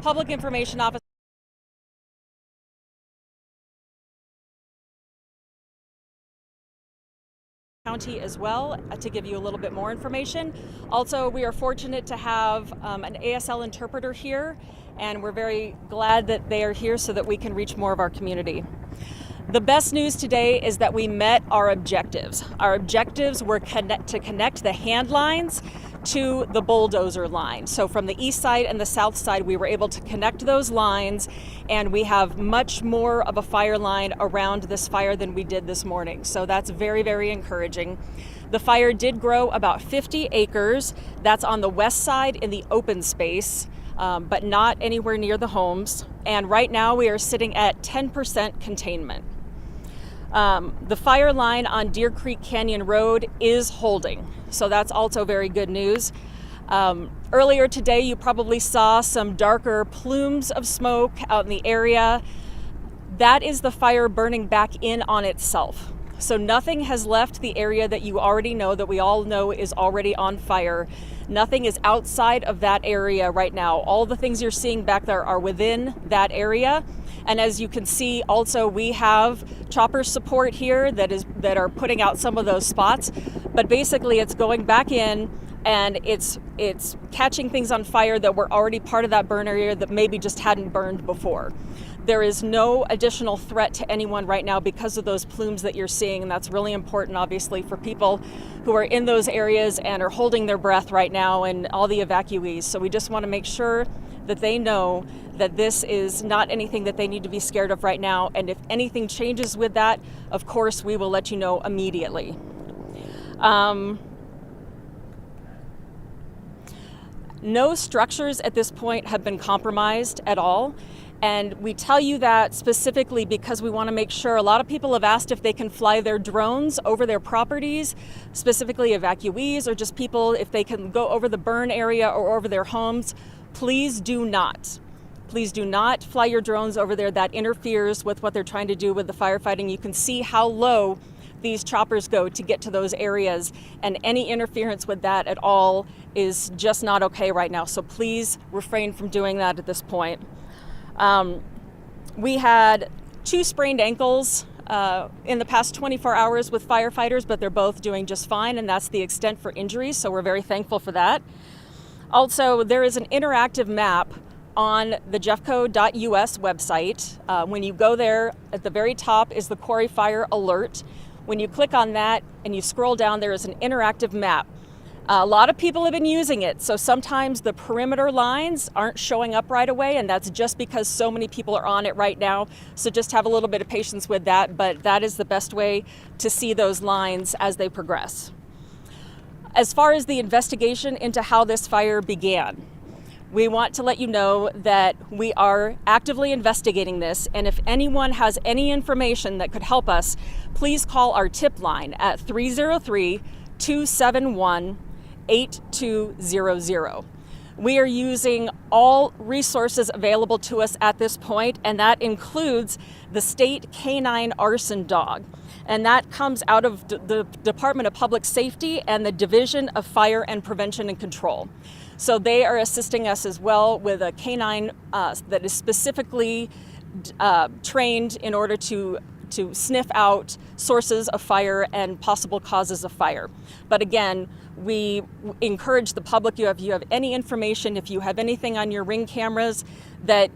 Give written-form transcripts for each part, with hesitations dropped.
public information officer County as well to give you a little bit more information. Also, we are fortunate to have an ASL interpreter here, and we're very glad that they are here so that we can reach more of our community. The best news today is that we met our objectives. Our objectives were to connect the hand lines to the bulldozer line. So from the east side and the south side, we were able to connect those lines, and we have much more of a fire line around this fire than we did this morning. So that's very, very encouraging. The fire did grow about 50 acres. That's on the west side in the open space, but not anywhere near the homes. And right now we are sitting at 10% containment. The fire line on Deer Creek Canyon Road is holding, so that's also very good news. Earlier today, you probably saw some darker plumes of smoke out in the area. That is the fire burning back in on itself. So nothing has left the area that you already know, that we all know is already on fire. Nothing is outside of that area right now. All the things you're seeing back there are within that area. And as you can see, also we have chopper support here that are putting out some of those spots. But basically it's going back in, and it's catching things on fire that were already part of that burn area that maybe just hadn't burned before. There is no additional threat to anyone right now because of those plumes that you're seeing, and that's really important, obviously, for people who are in those areas and are holding their breath right now, and all the evacuees. So we just want to make sure that they know that this is not anything that they need to be scared of right now, and if anything changes with that, of course, we will let you know immediately. No structures at this point have been compromised at all. And we tell you that specifically because we want to make sure. A lot of people have asked if they can fly their drones over their properties, specifically evacuees or just people, if they can go over the burn area or over their homes. Please do not. Please do not fly your drones over there. That interferes with what they're trying to do with the firefighting. You can see how low these choppers go to get to those areas, and any interference with that at all is just not okay right now. So please refrain from doing that at this point. We had 2 sprained ankles in the past 24 hours with firefighters, but they're both doing just fine, and that's the extent for injuries, so we're very thankful for that. Also, there is an interactive map on the jeffco.us website. When you go there, at the very top is the Quarry Fire alert. When you click on that and you scroll down, there is an interactive map. A lot of people have been using it, so sometimes the perimeter lines aren't showing up right away, and that's just because so many people are on it right now. So just have a little bit of patience with that, but that is the best way to see those lines as they progress. As far as the investigation into how this fire began, we want to let you know that we are actively investigating this, and if anyone has any information that could help us, please call our tip line at 303-271-8200. We are using all resources available to us at this point, and that includes the state canine arson dog. And that comes out of the Department of Public Safety and the Division of Fire and Prevention and Control. So they are assisting us as well with a canine that is specifically trained in order to sniff out sources of fire and possible causes of fire. But again, we encourage the public, if you have any information, if you have anything on your Ring cameras that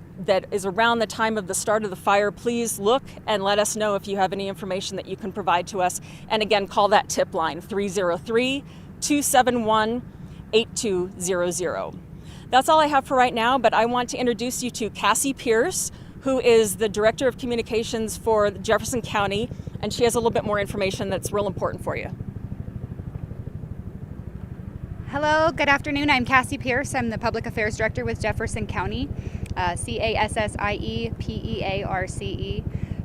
is around the time of the start of the fire, please look and let us know if you have any information that you can provide to us. And again, call that tip line, 303-271-8200. That's all I have for right now, but I want to introduce you to Cassie Pierce, who is the Director of Communications for Jefferson County, and she has a little bit more information that's real important for you. Hello, good afternoon. I'm Cassie Pierce. I'm the Public Affairs Director with Jefferson County, CASSIEPEARCE.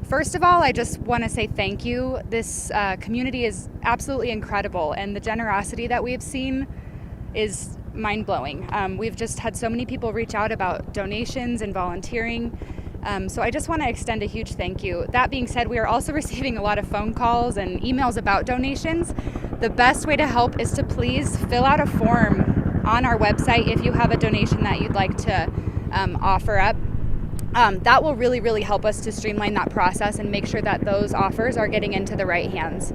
First of all, I just want to say thank you. This community is absolutely incredible, and the generosity that we've seen is mind-blowing. We've just had so many people reach out about donations and volunteering. So I just want to extend a huge thank you. That being said, we are also receiving a lot of phone calls and emails about donations. The best way to help is to please fill out a form on our website if you have a donation that you'd like to offer up. That will really, really help us to streamline that process and make sure that those offers are getting into the right hands.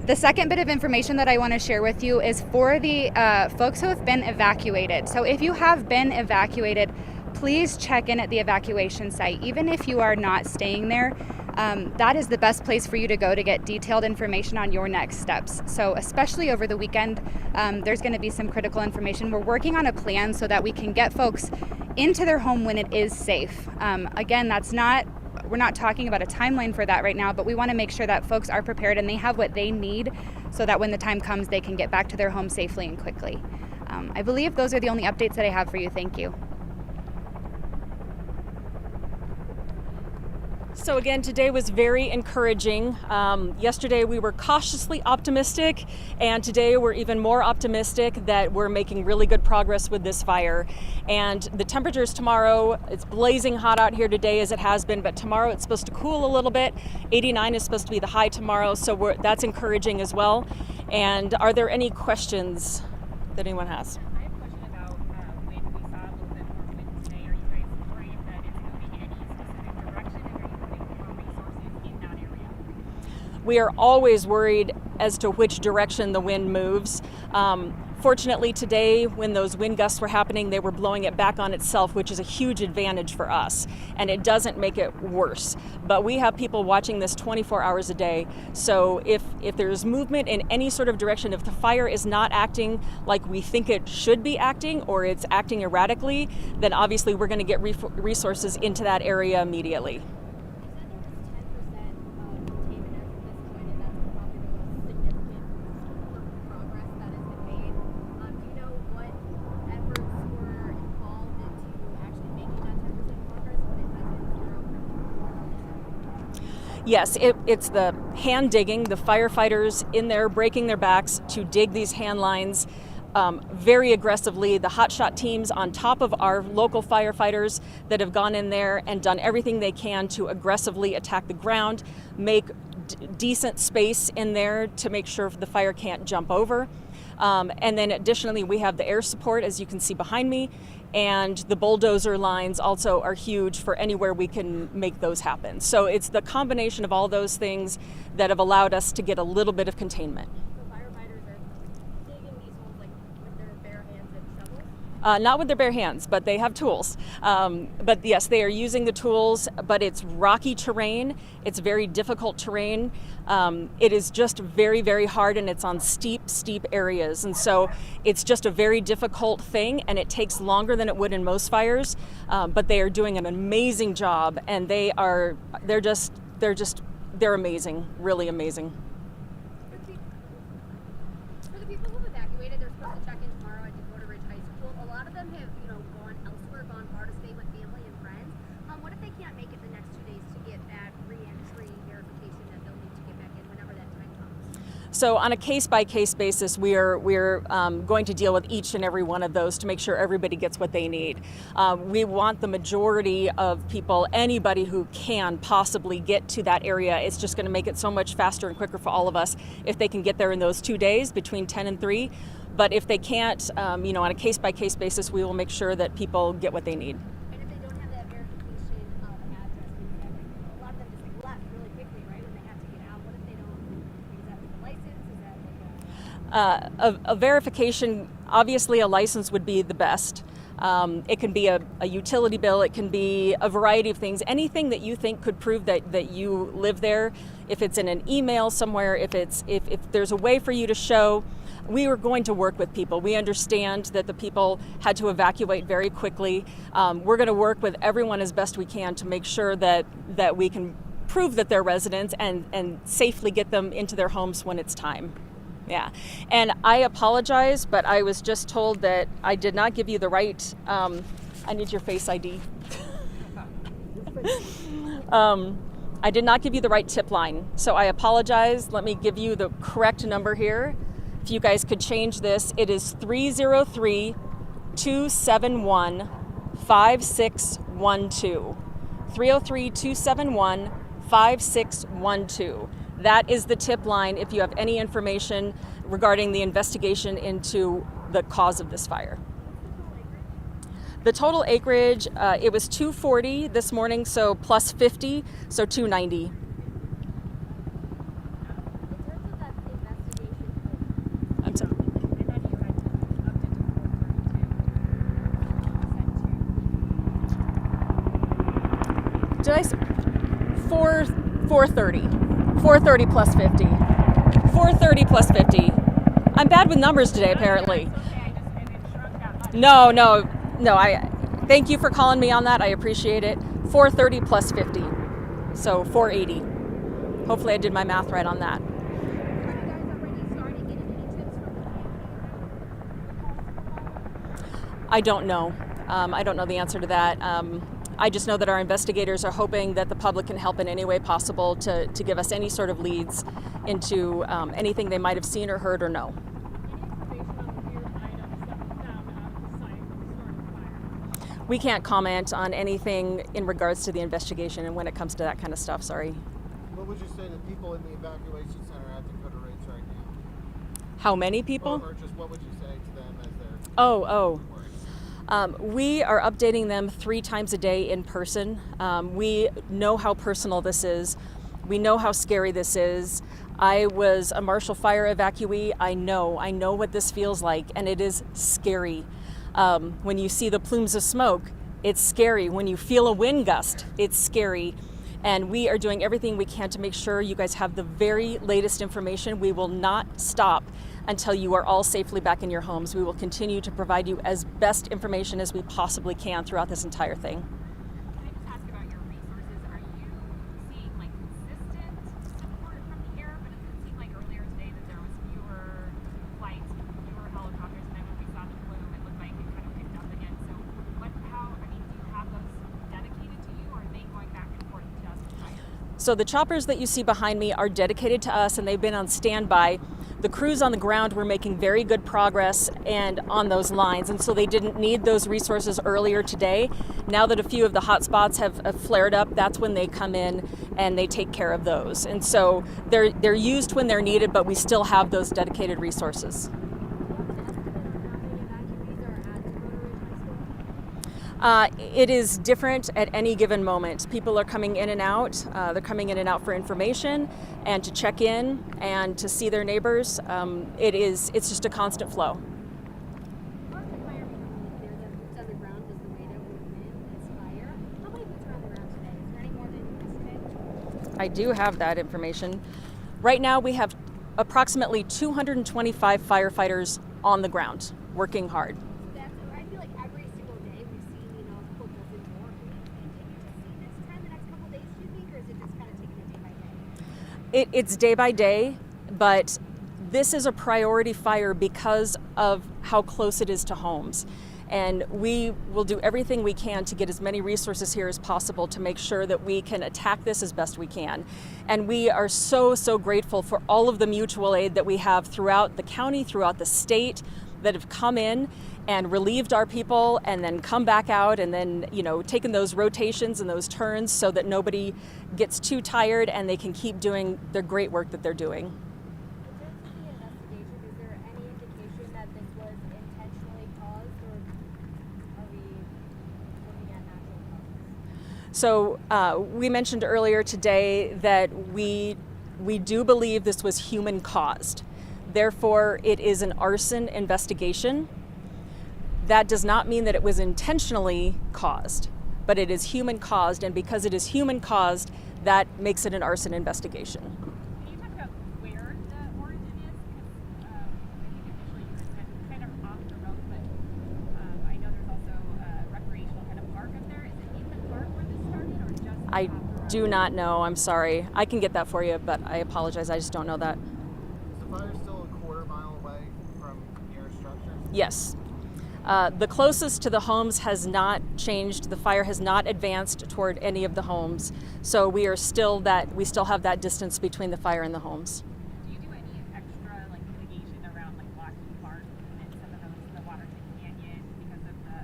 The second bit of information that I want to share with you is for the folks who have been evacuated. So if you have been evacuated, please check in at the evacuation site. Even if you are not staying there, that is the best place for you to go to get detailed information on your next steps. So especially over the weekend, there's going to be some critical information. We're working on a plan so that we can get folks into their home when it is safe. Again, we're not talking about a timeline for that right now, but we want to make sure that folks are prepared and they have what they need so that when the time comes, they can get back to their home safely and quickly. I believe those are the only updates that I have for you. Thank you. So again, today was very encouraging. Yesterday we were cautiously optimistic, and today we're even more optimistic that we're making really good progress with this fire. And the temperatures tomorrow, it's blazing hot out here today as it has been, but tomorrow it's supposed to cool a little bit. 89 is supposed to be the high tomorrow, so that's encouraging as well. And are there any questions that anyone has? We are always worried as to which direction the wind moves. Fortunately today, when those wind gusts were happening, they were blowing it back on itself, which is a huge advantage for us, and it doesn't make it worse. But we have people watching this 24 hours a day, so if there's movement in any sort of direction, if the fire is not acting like we think it should be acting, or it's acting erratically, then obviously we're going to get resources into that area immediately. Yes, it's the hand digging, the firefighters in there breaking their backs to dig these hand lines very aggressively. The hotshot teams on top of our local firefighters that have gone in there and done everything they can to aggressively attack the ground, make decent space in there to make sure the fire can't jump over. And then additionally, we have the air support, as you can see behind me, and the bulldozer lines also are huge for anywhere we can make those happen. So it's the combination of all those things that have allowed us to get a little bit of containment. So firefighters are digging these holes like with their bare hands and shovels? Not with their bare hands, but they have tools. But yes, they are using the tools, but it's rocky terrain. It's very difficult terrain. It is just very, very hard, and it's on steep areas. And so it's just a very difficult thing, and it takes longer than it would in most fires. But they are doing an amazing job, and they're amazing, really amazing. For the people who've evacuated, they're supposed to check in tomorrow at Dakota Ridge High School. A lot of them have, gone elsewhere, gone far to stay with family and friends. What if they can't make it the next 2 days to get that re-entry verification that they'll need to get back in whenever that time comes? So on a case-by-case basis, we're going to deal with each and every one of those to make sure everybody gets what they need. We want the majority of people, anybody who can possibly get to that area. It's just going to make it so much faster and quicker for all of us if they can get there in those 2 days between 10 and 3. But if they can't, on a case-by-case basis, we will make sure that people get what they need. And if they don't have that verification of address, a lot of them just left really quickly, right, when they have to get out. What if they don't? Is that like a license? Is that like A verification, obviously a license would be the best. It can be a utility bill, it can be a variety of things, anything that you think could prove that you live there. If it's in an email somewhere, if there's a way for you to show. We are going to work with people. We understand that the people had to evacuate very quickly. We're going to work with everyone as best we can to make sure that we can prove that they're residents and safely get them into their homes when it's time. Yeah, and I apologize, but I was just told that I did not give you the right, I need your face ID. I did not give you the right tip line, so I apologize. Let me give you the correct number here. If you guys could change this, it is 303-271-5612. 303-271-5612. That is the tip line if you have any information regarding the investigation into the cause of this fire. The total acreage, it was 240 this morning, so plus 50, so 290. I'm sorry. Did I say 430? 430 plus 50. 430 plus 50. I'm bad with numbers today, apparently. No. I thank you for calling me on that. I appreciate it. 430 plus 50, so 480. Hopefully, I did my math right on that. I don't know. I don't know the answer to that. I just know that our investigators are hoping that the public can help in any way possible to give us any sort of leads into anything they might have seen or heard or know. We can't comment on anything in regards to the investigation and when it comes to that kind of stuff, sorry. What would you say to people in the evacuation center at Dakota Ridge right now? How many people? Or just what would you say to them as they're... Oh. We are updating them 3 times a day in person. We know how personal this is. We know how scary this is. I was a Marshall Fire evacuee. I know what this feels like, and it is scary. When you see the plumes of smoke, it's scary. When you feel a wind gust, it's scary. And we are doing everything we can to make sure you guys have the very latest information. We will not stop until you are all safely back in your homes. We will continue to provide you as best information as we possibly can throughout this entire thing. Can I just ask about your resources? Are you seeing consistent support from the air? But it seemed like earlier today that there was fewer flights, fewer helicopters, and then when we saw the plume, it looked like it kind of picked up again. So do you have those dedicated to you, or are they going back and forth just fire? So the choppers that you see behind me are dedicated to us, and they've been on standby. The crews on the ground were making very good progress and on those lines, and so they didn't need those resources earlier today. Now that a few of the hot spots have flared up, that's when they come in and they take care of those. And so they're used when they're needed, but we still have those dedicated resources. It is different at any given moment. People are coming in and out. They're coming in and out for information and to check in and to see their neighbors. It's just a constant flow. I do have that information. Right now we have approximately 225 firefighters on the ground working hard. It's day by day, but this is a priority fire because of how close it is to homes. And we will do everything we can to get as many resources here as possible to make sure that we can attack this as best we can. And we are so grateful for all of the mutual aid that we have throughout the county, throughout the state, that have come in and relieved our people and then come back out and then, taken those rotations and those turns so that nobody gets too tired and they can keep doing their great work that they're doing. In terms of the investigation, is there any indication that this was intentionally caused, or are we looking at natural causes? So we mentioned earlier today that we do believe this was human caused. Therefore, it is an arson investigation. That does not mean that it was intentionally caused, but it is human caused, and because it is human caused, that makes it an arson investigation. Can you talk about where the origin is? Because I think initially you had said kind of off the road, but I know there's also a recreational kind of park up there. Is it in the park where this started, or just I do not know. I'm sorry. I can get that for you, but I apologize. I just don't know that. Is the fire still a quarter mile away from nearest structures? Yes. The closest to the homes has not changed. The fire has not advanced toward any of the homes. So we still have that distance between the fire and the homes. Do you do any extra mitigation around Lockheed Park and some of the Waterton Canyon because of the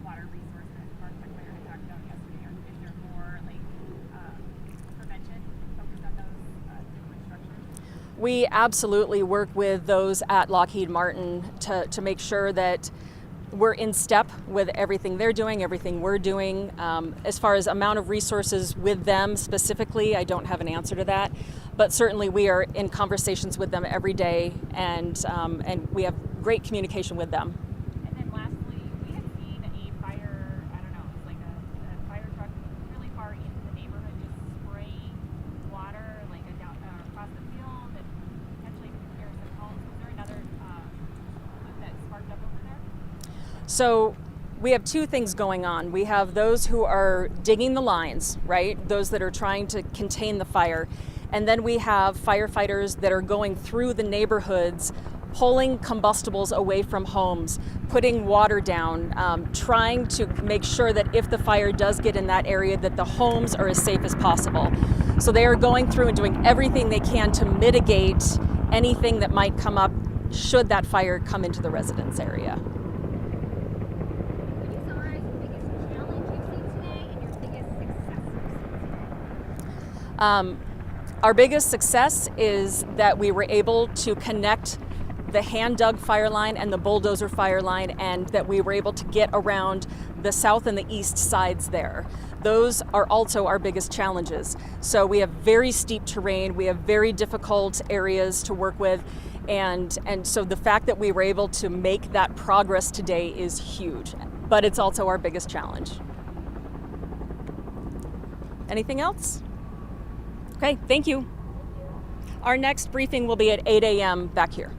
water resources park that Claire had talked about yesterday? Or is there more prevention focused on those different structures? We absolutely work with those at Lockheed Martin to make sure that we're in step with everything they're doing, everything we're doing. As far as amount of resources with them specifically, I don't have an answer to that. But certainly we are in conversations with them every day, and we have great communication with them. And then lastly, we had seen a fire, I don't know, it was like a fire truck really far into the neighborhood just spraying water like across the field and potentially near some homes. Was there another flip that sparked up over there? So we have two things going on. We have those who are digging the lines, right? Those that are trying to contain the fire. And then we have firefighters that are going through the neighborhoods, pulling combustibles away from homes, putting water down, trying to make sure that if the fire does get in that area, that the homes are as safe as possible. So they are going through and doing everything they can to mitigate anything that might come up should that fire come into the residence area. Could you summarize the biggest challenge you've seen today and your biggest success you've seen today? Our biggest success is that we were able to connect the hand-dug fire line and the bulldozer fire line, and that we were able to get around the south and the east sides there. Those are also our biggest challenges. So we have very steep terrain, we have very difficult areas to work with, and so the fact that we were able to make that progress today is huge, but it's also our biggest challenge. Anything else? Okay, thank you. Our next briefing will be at 8 a.m. back here.